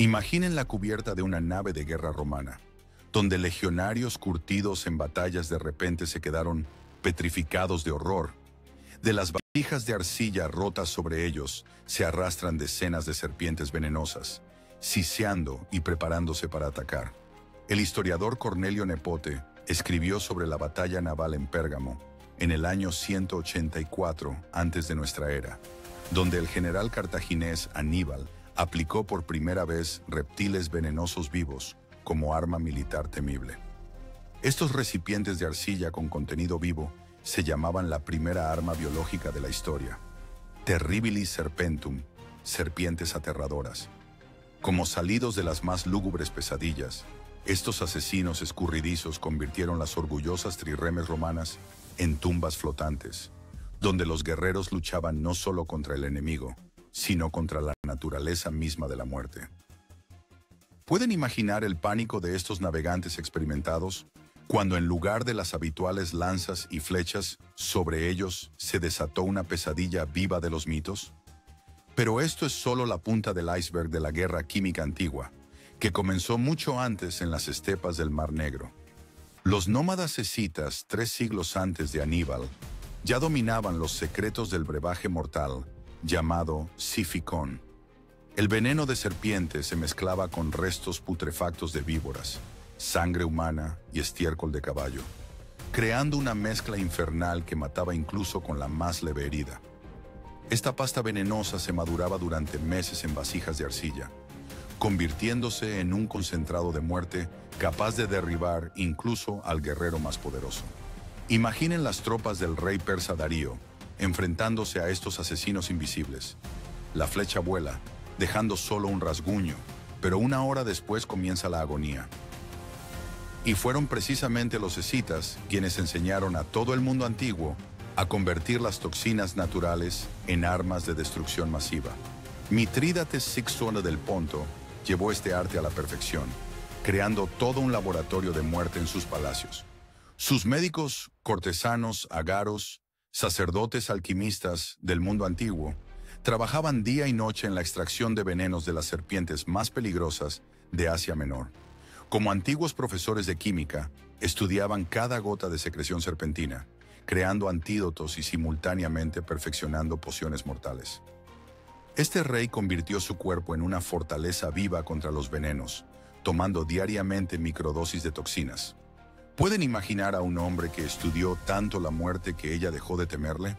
Imaginen la cubierta de una nave de guerra romana, donde legionarios curtidos en batallas de repente se quedaron petrificados de horror. De las vasijas de arcilla rotas sobre ellos se arrastran decenas de serpientes venenosas, siseando y preparándose para atacar. El historiador Cornelio Nepote escribió sobre la batalla naval en Pérgamo en el año 184 antes de nuestra era, donde el general cartaginés Aníbal aplicó por primera vez reptiles venenosos vivos como arma militar temible. Estos recipientes de arcilla con contenido vivo se llamaban la primera arma biológica de la historia, Terribilis serpentum, serpientes aterradoras. Como salidos de las más lúgubres pesadillas, estos asesinos escurridizos convirtieron las orgullosas trirremes romanas en tumbas flotantes, donde los guerreros luchaban no solo contra el enemigo, sino contra la naturaleza misma de la muerte. ¿Pueden imaginar el pánico de estos navegantes experimentados cuando en lugar de las habituales lanzas y flechas, sobre ellos se desató una pesadilla viva de los mitos? Pero esto es solo la punta del iceberg de la guerra química antigua, que comenzó mucho antes en las estepas del Mar Negro. Los nómadas escitas, 3 siglos antes de Aníbal, ya dominaban los secretos del brebaje mortal, llamado sificón. El veneno de serpiente se mezclaba con restos putrefactos de víboras, sangre humana y estiércol de caballo, creando una mezcla infernal que mataba incluso con la más leve herida. Esta pasta venenosa se maduraba durante meses en vasijas de arcilla, convirtiéndose en un concentrado de muerte capaz de derribar incluso al guerrero más poderoso. Imaginen las tropas del rey persa Darío enfrentándose a estos asesinos invisibles. La flecha vuela, dejando solo un rasguño, pero una hora después comienza la agonía. Y fueron precisamente los escitas quienes enseñaron a todo el mundo antiguo a convertir las toxinas naturales en armas de destrucción masiva. Mitrídates VI del Ponto llevó este arte a la perfección, creando todo un laboratorio de muerte en sus palacios. Sus médicos, cortesanos, agaros, sacerdotes alquimistas del mundo antiguo, trabajaban día y noche en la extracción de venenos de las serpientes más peligrosas de Asia Menor. Como antiguos profesores de química, estudiaban cada gota de secreción serpentina, creando antídotos y simultáneamente perfeccionando pociones mortales. Este rey convirtió su cuerpo en una fortaleza viva contra los venenos, tomando diariamente microdosis de toxinas. ¿Pueden imaginar a un hombre que estudió tanto la muerte que ella dejó de temerle?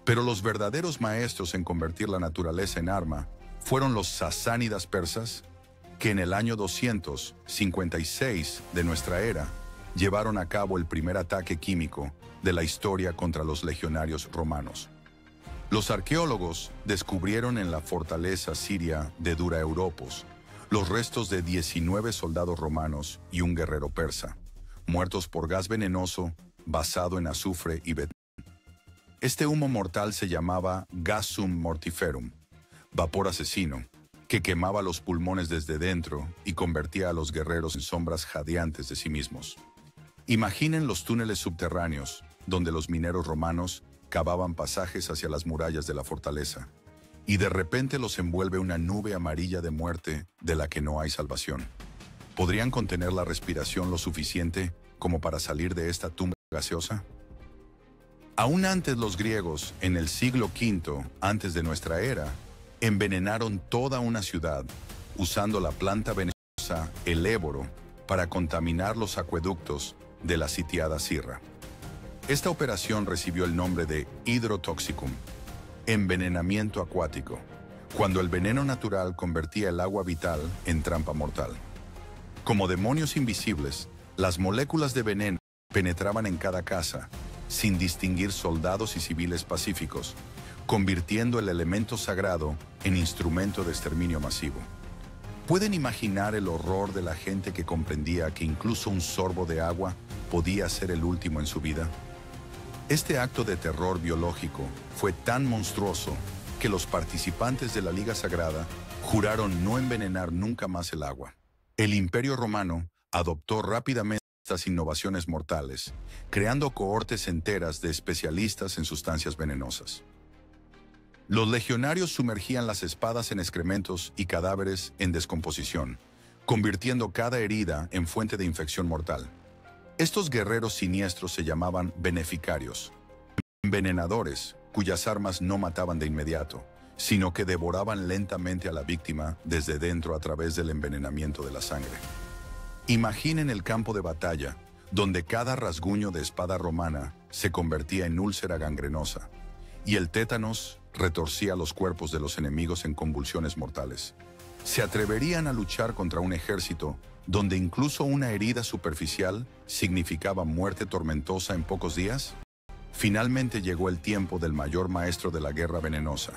Pero los verdaderos maestros en convertir la naturaleza en arma fueron los sasánidas persas, que en el año 256 de nuestra era llevaron a cabo el primer ataque químico de la historia contra los legionarios romanos. Los arqueólogos descubrieron en la fortaleza siria de Dura Europos los restos de 19 soldados romanos y un guerrero persa, muertos por gas venenoso basado en azufre y betulo. Este humo mortal se llamaba gasum mortiferum, vapor asesino, que quemaba los pulmones desde dentro y convertía a los guerreros en sombras jadeantes de sí mismos. Imaginen los túneles subterráneos, donde los mineros romanos cavaban pasajes hacia las murallas de la fortaleza, y de repente los envuelve una nube amarilla de muerte de la que no hay salvación. ¿Podrían contener la respiración lo suficiente como para salir de esta tumba gaseosa? Aún antes los griegos, en el siglo V antes de nuestra era, envenenaron toda una ciudad usando la planta venenosa, el éboro, para contaminar los acueductos de la sitiada Cirra. Esta operación recibió el nombre de hidrotoxicum, envenenamiento acuático, cuando el veneno natural convertía el agua vital en trampa mortal. Como demonios invisibles, las moléculas de veneno penetraban en cada casa, sin distinguir soldados y civiles pacíficos, convirtiendo el elemento sagrado en instrumento de exterminio masivo. ¿Pueden imaginar el horror de la gente que comprendía que incluso un sorbo de agua podía ser el último en su vida? Este acto de terror biológico fue tan monstruoso que los participantes de la Liga Sagrada juraron no envenenar nunca más el agua. El Imperio Romano adoptó rápidamente estas innovaciones mortales, creando cohortes enteras de especialistas en sustancias venenosas. Los legionarios sumergían las espadas en excrementos y cadáveres en descomposición, convirtiendo cada herida en fuente de infección mortal. Estos guerreros siniestros se llamaban beneficarios, envenenadores, cuyas armas no mataban de inmediato, sino que devoraban lentamente a la víctima desde dentro a través del envenenamiento de la sangre. Imaginen el campo de batalla, donde cada rasguño de espada romana se convertía en úlcera gangrenosa, y el tétanos retorcía los cuerpos de los enemigos en convulsiones mortales. ¿Se atreverían a luchar contra un ejército donde incluso una herida superficial significaba muerte tormentosa en pocos días? Finalmente llegó el tiempo del mayor maestro de la guerra venenosa,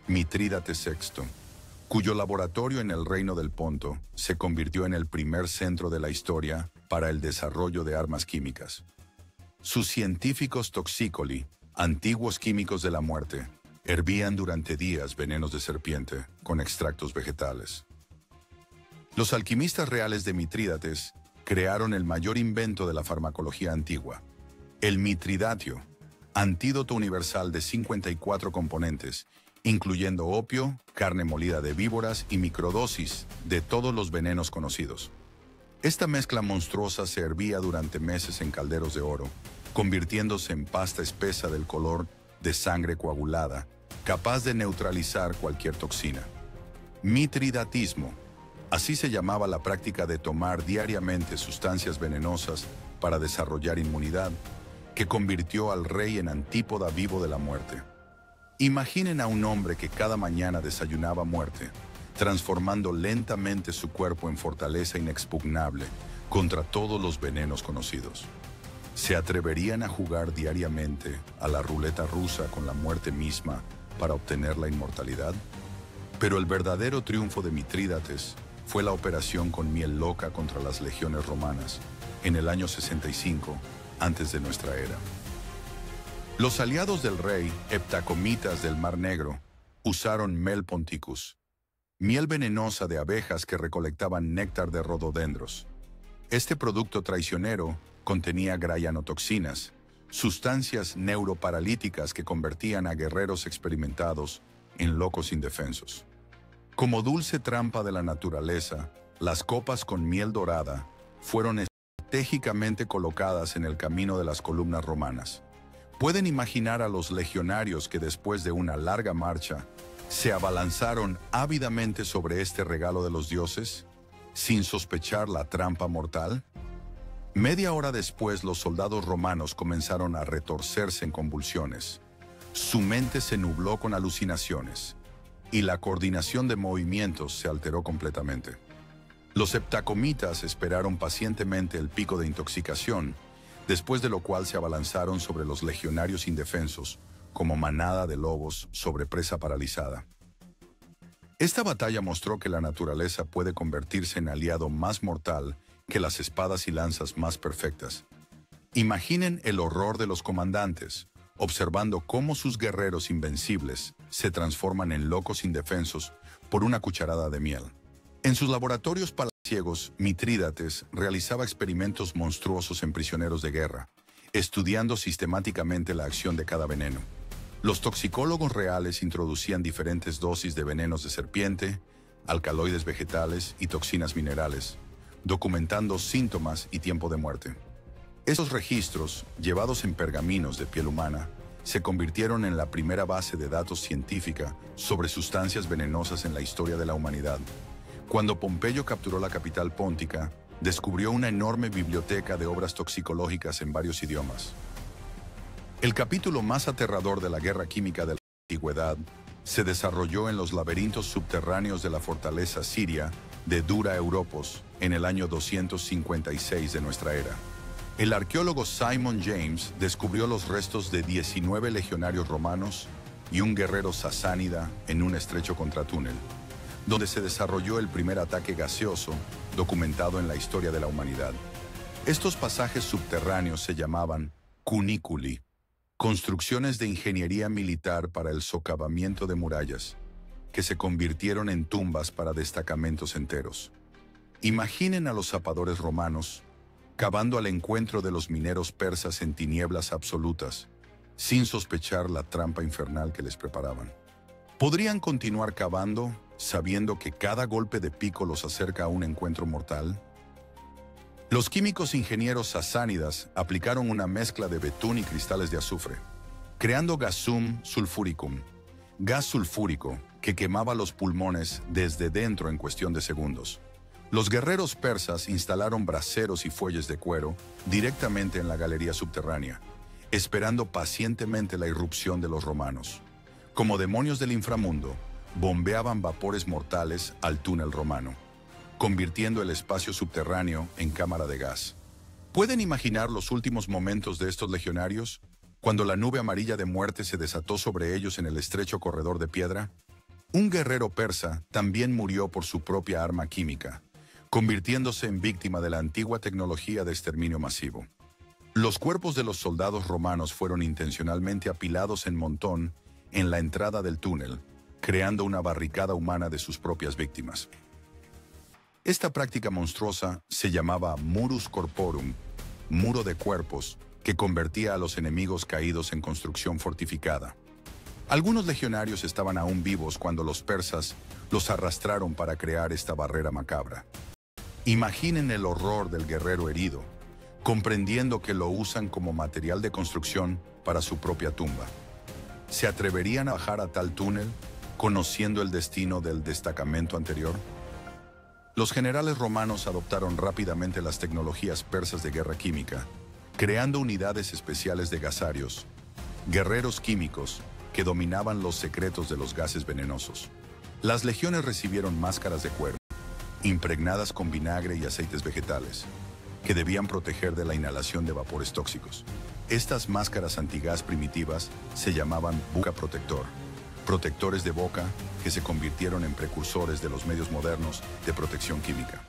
Mitrídates VI, cuyo laboratorio en el reino del Ponto se convirtió en el primer centro de la historia para el desarrollo de armas químicas. Sus científicos toxicoli, antiguos químicos de la muerte, hervían durante días venenos de serpiente con extractos vegetales. Los alquimistas reales de Mitrídates crearon el mayor invento de la farmacología antigua, el mitridatio, antídoto universal de 54 componentes, incluyendo opio, carne molida de víboras y microdosis de todos los venenos conocidos. Esta mezcla monstruosa se hervía durante meses en calderos de oro, convirtiéndose en pasta espesa del color de sangre coagulada, capaz de neutralizar cualquier toxina. Mitridatismo. Así se llamaba la práctica de tomar diariamente sustancias venenosas para desarrollar inmunidad, que convirtió al rey en antípoda vivo de la muerte. Imaginen a un hombre que cada mañana desayunaba muerte, transformando lentamente su cuerpo en fortaleza inexpugnable contra todos los venenos conocidos. ¿Se atreverían a jugar diariamente a la ruleta rusa con la muerte misma para obtener la inmortalidad? Pero el verdadero triunfo de Mitrídates fue la operación con miel loca contra las legiones romanas en el año 65 antes de nuestra era. Los aliados del rey, heptacomitas del Mar Negro, usaron mel ponticus, miel venenosa de abejas que recolectaban néctar de rododendros. Este producto traicionero contenía grayanotoxinas, sustancias neuroparalíticas que convertían a guerreros experimentados en locos indefensos. Como dulce trampa de la naturaleza, las copas con miel dorada fueron estratégicamente colocadas en el camino de las columnas romanas. ¿Pueden imaginar a los legionarios que después de una larga marcha se abalanzaron ávidamente sobre este regalo de los dioses, sin sospechar la trampa mortal? Media hora después, los soldados romanos comenzaron a retorcerse en convulsiones. Su mente se nubló con alucinaciones, y la coordinación de movimientos se alteró completamente. Los heptacomitas esperaron pacientemente el pico de intoxicación, después de lo cual se abalanzaron sobre los legionarios indefensos, como manada de lobos sobre presa paralizada. Esta batalla mostró que la naturaleza puede convertirse en aliado más mortal que las espadas y lanzas más perfectas. Imaginen el horror de los comandantes, observando cómo sus guerreros invencibles se transforman en locos indefensos por una cucharada de miel. En sus laboratorios palaciegos, Mitrídates realizaba experimentos monstruosos en prisioneros de guerra, estudiando sistemáticamente la acción de cada veneno. Los toxicólogos reales introducían diferentes dosis de venenos de serpiente, alcaloides vegetales y toxinas minerales, documentando síntomas y tiempo de muerte. Esos registros, llevados en pergaminos de piel humana, se convirtieron en la primera base de datos científica sobre sustancias venenosas en la historia de la humanidad. Cuando Pompeyo capturó la capital póntica, descubrió una enorme biblioteca de obras toxicológicas en varios idiomas. El capítulo más aterrador de la guerra química de la antigüedad se desarrolló en los laberintos subterráneos de la fortaleza siria de Dura Europos en el año 256 de nuestra era. El arqueólogo Simon James descubrió los restos de 19 legionarios romanos y un guerrero sasánida en un estrecho contratúnel, donde se desarrolló el primer ataque gaseoso documentado en la historia de la humanidad. Estos pasajes subterráneos se llamaban cuniculi, construcciones de ingeniería militar para el socavamiento de murallas, que se convirtieron en tumbas para destacamentos enteros. Imaginen a los zapadores romanos cavando al encuentro de los mineros persas en tinieblas absolutas, sin sospechar la trampa infernal que les preparaban. ¿Podrían continuar cavando, sabiendo que cada golpe de pico los acerca a un encuentro mortal? Los químicos ingenieros sasánidas aplicaron una mezcla de betún y cristales de azufre, creando gasum sulfuricum, gas sulfúrico que quemaba los pulmones desde dentro en cuestión de segundos. Los guerreros persas instalaron braseros y fuelles de cuero directamente en la galería subterránea, esperando pacientemente la irrupción de los romanos. Como demonios del inframundo, bombeaban vapores mortales al túnel romano, convirtiendo el espacio subterráneo en cámara de gas. ¿Pueden imaginar los últimos momentos de estos legionarios, cuando la nube amarilla de muerte se desató sobre ellos en el estrecho corredor de piedra? Un guerrero persa también murió por su propia arma química, convirtiéndose en víctima de la antigua tecnología de exterminio masivo. Los cuerpos de los soldados romanos fueron intencionalmente apilados en montón en la entrada del túnel, creando una barricada humana de sus propias víctimas. Esta práctica monstruosa se llamaba murus corporum, muro de cuerpos, que convertía a los enemigos caídos en construcción fortificada. Algunos legionarios estaban aún vivos cuando los persas los arrastraron para crear esta barrera macabra. Imaginen el horror del guerrero herido, comprendiendo que lo usan como material de construcción para su propia tumba. ¿Se atreverían a bajar a tal túnel, conociendo el destino del destacamento anterior? Los generales romanos adoptaron rápidamente las tecnologías persas de guerra química, creando unidades especiales de gasarios, guerreros químicos que dominaban los secretos de los gases venenosos. Las legiones recibieron máscaras de cuero, impregnadas con vinagre y aceites vegetales, que debían proteger de la inhalación de vapores tóxicos. Estas máscaras antigás primitivas se llamaban boca protector, protectores de boca que se convirtieron en precursores de los medios modernos de protección química.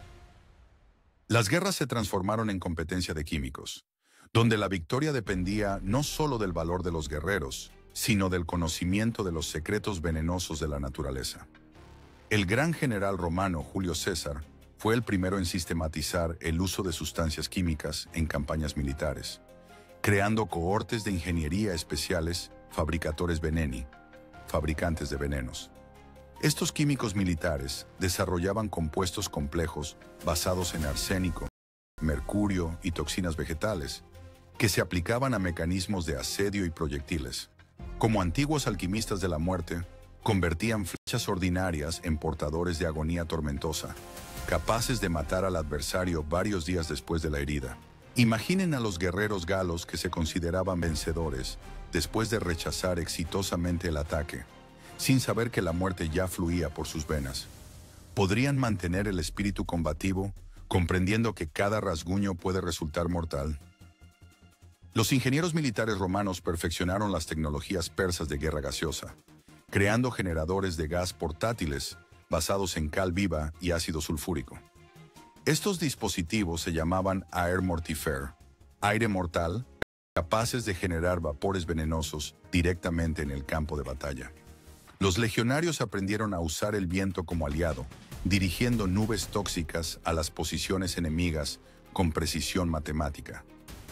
Las guerras se transformaron en competencia de químicos, donde la victoria dependía no solo del valor de los guerreros, sino del conocimiento de los secretos venenosos de la naturaleza. El gran general romano Julio César fue el primero en sistematizar el uso de sustancias químicas en campañas militares, creando cohortes de ingeniería especiales, fabricatores veneni, fabricantes de venenos. Estos químicos militares desarrollaban compuestos complejos basados en arsénico, mercurio y toxinas vegetales, que se aplicaban a mecanismos de asedio y proyectiles. Como antiguos alquimistas de la muerte, convertían flechas ordinarias en portadores de agonía tormentosa, capaces de matar al adversario varios días después de la herida. Imaginen a los guerreros galos que se consideraban vencedores después de rechazar exitosamente el ataque, sin saber que la muerte ya fluía por sus venas. ¿Podrían mantener el espíritu combativo, comprendiendo que cada rasguño puede resultar mortal? Los ingenieros militares romanos perfeccionaron las tecnologías persas de guerra gaseosa, creando generadores de gas portátiles basados en cal viva y ácido sulfúrico. Estos dispositivos se llamaban air mortifere, aire mortal, capaces de generar vapores venenosos directamente en el campo de batalla. Los legionarios aprendieron a usar el viento como aliado, dirigiendo nubes tóxicas a las posiciones enemigas con precisión matemática.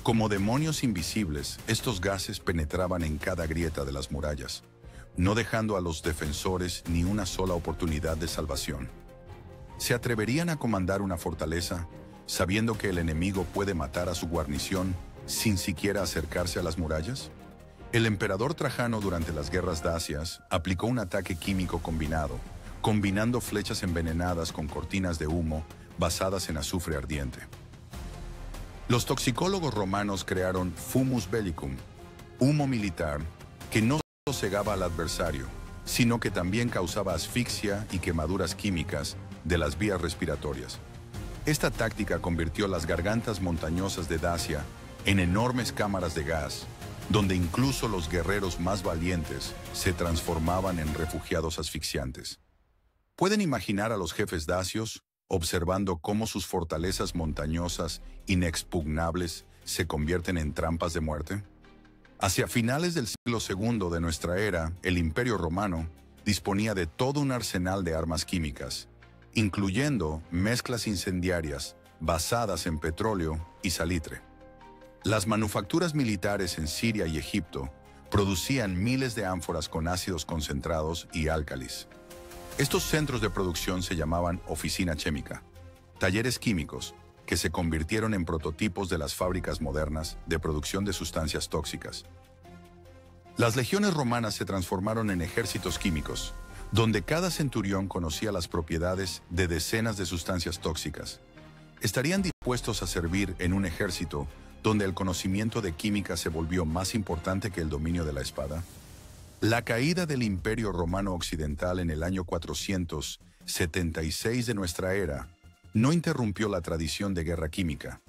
Como demonios invisibles, estos gases penetraban en cada grieta de las murallas, no dejando a los defensores ni una sola oportunidad de salvación. ¿Se atreverían a comandar una fortaleza, sabiendo que el enemigo puede matar a su guarnición sin siquiera acercarse a las murallas? El emperador Trajano durante las guerras dacias aplicó un ataque químico combinado, combinando flechas envenenadas con cortinas de humo basadas en azufre ardiente. Los toxicólogos romanos crearon fumus bellicum, humo militar, que no solo cegaba al adversario, sino que también causaba asfixia y quemaduras químicas de las vías respiratorias. Esta táctica convirtió las gargantas montañosas de Dacia en enormes cámaras de gas, donde incluso los guerreros más valientes se transformaban en refugiados asfixiantes. ¿Pueden imaginar a los jefes dacios observando cómo sus fortalezas montañosas inexpugnables se convierten en trampas de muerte? Hacia finales del siglo II de nuestra era, el Imperio Romano disponía de todo un arsenal de armas químicas, incluyendo mezclas incendiarias basadas en petróleo y salitre. Las manufacturas militares en Siria y Egipto producían miles de ánforas con ácidos concentrados y álcalis. Estos centros de producción se llamaban oficina química, talleres químicos, que se convirtieron en prototipos de las fábricas modernas de producción de sustancias tóxicas. Las legiones romanas se transformaron en ejércitos químicos, donde cada centurión conocía las propiedades de decenas de sustancias tóxicas. ¿Estarían dispuestos a servir en un ejército donde el conocimiento de química se volvió más importante que el dominio de la espada? La caída del Imperio Romano Occidental en el año 476 de nuestra era no interrumpió la tradición de guerra química.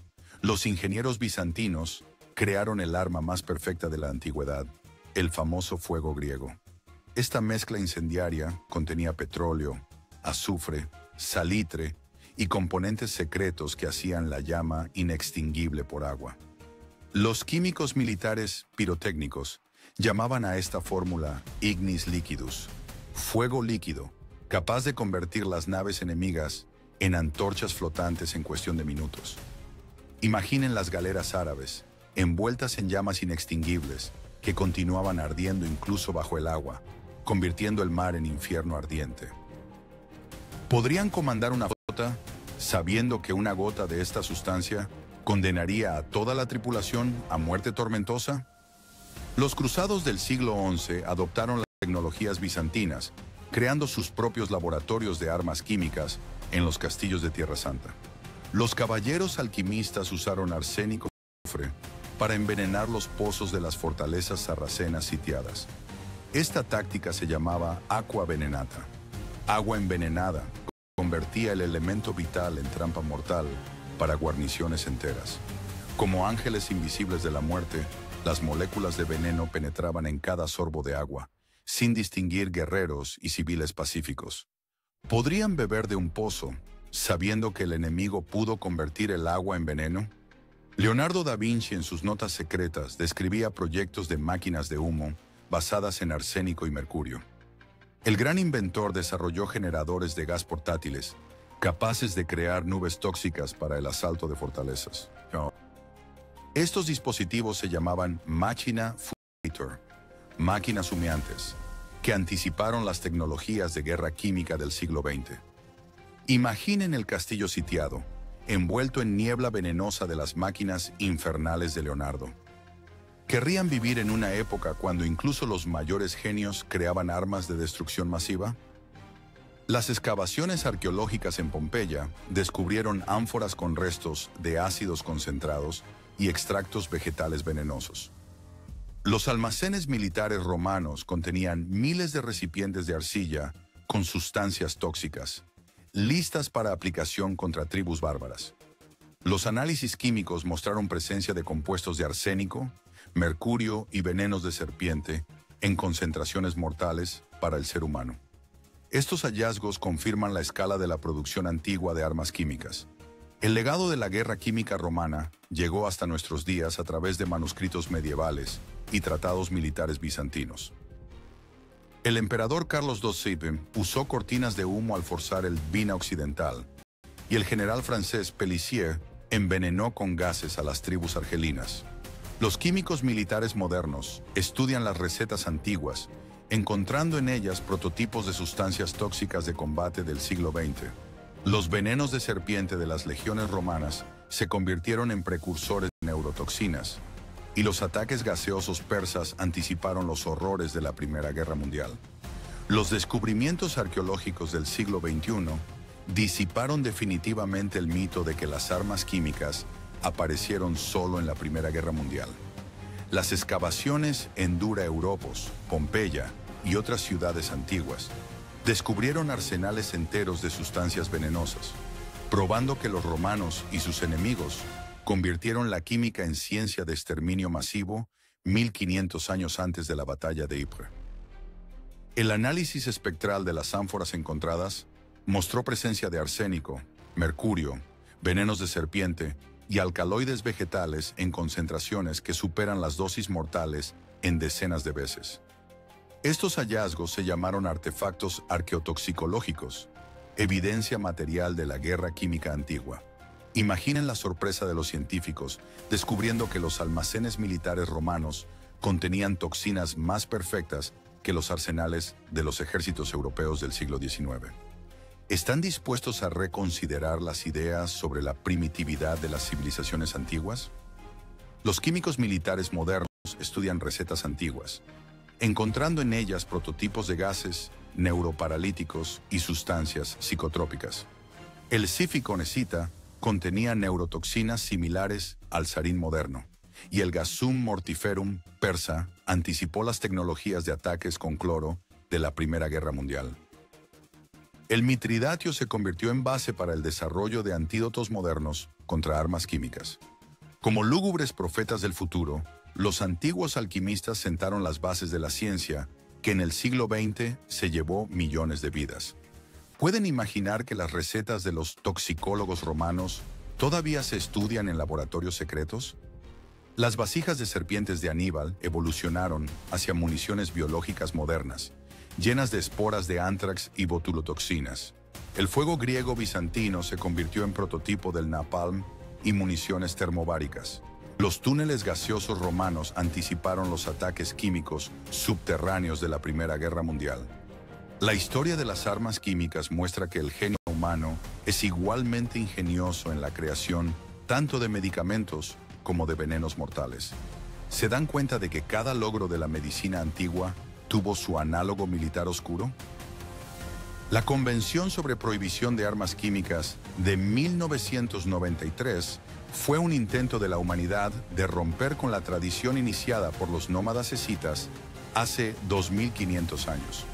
Los ingenieros bizantinos crearon el arma más perfecta de la antigüedad, el famoso fuego griego. Esta mezcla incendiaria contenía petróleo, azufre, salitre y componentes secretos que hacían la llama inextinguible por agua. Los químicos militares pirotécnicos llamaban a esta fórmula ignis liquidus, fuego líquido, capaz de convertir las naves enemigas en antorchas flotantes en cuestión de minutos. Imaginen las galeras árabes, envueltas en llamas inextinguibles, que continuaban ardiendo incluso bajo el agua, convirtiendo el mar en infierno ardiente. ¿Podrían comandar una flota sabiendo que una gota de esta sustancia condenaría a toda la tripulación a muerte tormentosa? Los cruzados del siglo XI adoptaron las tecnologías bizantinas, creando sus propios laboratorios de armas químicas en los castillos de Tierra Santa. Los caballeros alquimistas usaron arsénico y azufre para envenenar los pozos de las fortalezas sarracenas sitiadas. Esta táctica se llamaba aqua venenata. Agua envenenada convertía el elemento vital en trampa mortal para guarniciones enteras. Como ángeles invisibles de la muerte, las moléculas de veneno penetraban en cada sorbo de agua, sin distinguir guerreros y civiles pacíficos. ¿Podrían beber de un pozo, sabiendo que el enemigo pudo convertir el agua en veneno? Leonardo da Vinci en sus notas secretas describía proyectos de máquinas de humo basadas en arsénico y mercurio. El gran inventor desarrolló generadores de gas portátiles, capaces de crear nubes tóxicas para el asalto de fortalezas. Estos dispositivos se llamaban máquina fumator, máquinas humeantes, que anticiparon las tecnologías de guerra química del siglo XX. Imaginen el castillo sitiado, envuelto en niebla venenosa de las máquinas infernales de Leonardo. ¿Querrían vivir en una época cuando incluso los mayores genios creaban armas de destrucción masiva? Las excavaciones arqueológicas en Pompeya descubrieron ánforas con restos de ácidos concentrados y extractos vegetales venenosos. Los almacenes militares romanos contenían miles de recipientes de arcilla con sustancias tóxicas, listas para aplicación contra tribus bárbaras. Los análisis químicos mostraron presencia de compuestos de arsénico, mercurio y venenos de serpiente en concentraciones mortales para el ser humano. Estos hallazgos confirman la escala de la producción antigua de armas químicas. El legado de la guerra química romana llegó hasta nuestros días a través de manuscritos medievales y tratados militares bizantinos. El emperador Carlos II usó cortinas de humo al forzar el Dvina occidental, y el general francés Pélissier envenenó con gases a las tribus argelinas. Los químicos militares modernos estudian las recetas antiguas, encontrando en ellas prototipos de sustancias tóxicas de combate del siglo XX. Los venenos de serpiente de las legiones romanas se convirtieron en precursores de neurotoxinas, y los ataques gaseosos persas anticiparon los horrores de la Primera Guerra Mundial. Los descubrimientos arqueológicos del siglo XXI disiparon definitivamente el mito de que las armas químicas aparecieron solo en la Primera Guerra Mundial. Las excavaciones en Dura Europos, Pompeya y otras ciudades antiguas descubrieron arsenales enteros de sustancias venenosas, probando que los romanos y sus enemigos convirtieron la química en ciencia de exterminio masivo 1500 años antes de la batalla de Ypres. El análisis espectral de las ánforas encontradas mostró presencia de arsénico, mercurio, venenos de serpiente y alcaloides vegetales en concentraciones que superan las dosis mortales en decenas de veces. Estos hallazgos se llamaron artefactos arqueotoxicológicos, evidencia material de la guerra química antigua. Imaginen la sorpresa de los científicos descubriendo que los almacenes militares romanos contenían toxinas más perfectas que los arsenales de los ejércitos europeos del siglo XIX. ¿Están dispuestos a reconsiderar las ideas sobre la primitividad de las civilizaciones antiguas? Los químicos militares modernos estudian recetas antiguas, encontrando en ellas prototipos de gases, neuroparalíticos y sustancias psicotrópicas. El sificonecita contenía neurotoxinas similares al sarín moderno, y el gasum mortiferum persa anticipó las tecnologías de ataques con cloro de la Primera Guerra Mundial. El mitridatio se convirtió en base para el desarrollo de antídotos modernos contra armas químicas. Como lúgubres profetas del futuro, los antiguos alquimistas sentaron las bases de la ciencia que en el siglo XX se llevó millones de vidas. ¿Pueden imaginar que las recetas de los toxicólogos romanos todavía se estudian en laboratorios secretos? Las vasijas de serpientes de Aníbal evolucionaron hacia municiones biológicas modernas, llenas de esporas de ántrax y botulotoxinas. El fuego griego bizantino se convirtió en prototipo del napalm y municiones termobáricas. Los túneles gaseosos romanos anticiparon los ataques químicos subterráneos de la Primera Guerra Mundial. La historia de las armas químicas muestra que el genio humano es igualmente ingenioso en la creación tanto de medicamentos como de venenos mortales. ¿Se dan cuenta de que cada logro de la medicina antigua tuvo su análogo militar oscuro? La Convención sobre Prohibición de Armas Químicas de 1993 fue un intento de la humanidad de romper con la tradición iniciada por los nómadas escitas hace 2500 años.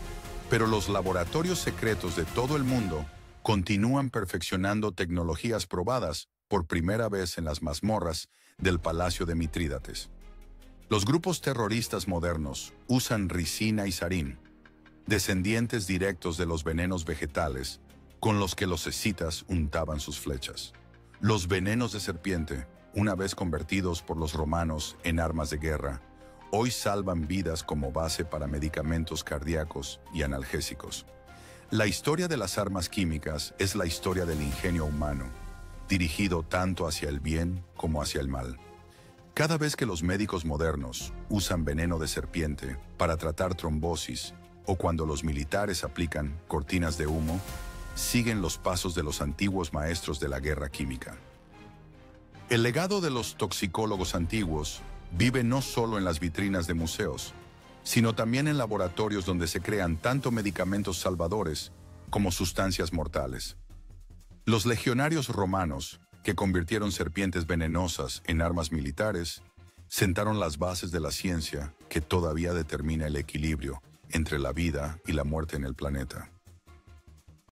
Pero los laboratorios secretos de todo el mundo continúan perfeccionando tecnologías probadas por primera vez en las mazmorras del Palacio de Mitrídates. Los grupos terroristas modernos usan ricina y sarín, descendientes directos de los venenos vegetales con los que los escitas untaban sus flechas. Los venenos de serpiente, una vez convertidos por los romanos en armas de guerra, hoy salvan vidas como base para medicamentos cardíacos y analgésicos. La historia de las armas químicas es la historia del ingenio humano, dirigido tanto hacia el bien como hacia el mal. Cada vez que los médicos modernos usan veneno de serpiente para tratar trombosis o cuando los militares aplican cortinas de humo, siguen los pasos de los antiguos maestros de la guerra química. El legado de los toxicólogos antiguos vive no solo en las vitrinas de museos, sino también en laboratorios donde se crean tanto medicamentos salvadores como sustancias mortales. Los legionarios romanos, que convirtieron serpientes venenosas en armas militares, sentaron las bases de la ciencia que todavía determina el equilibrio entre la vida y la muerte en el planeta.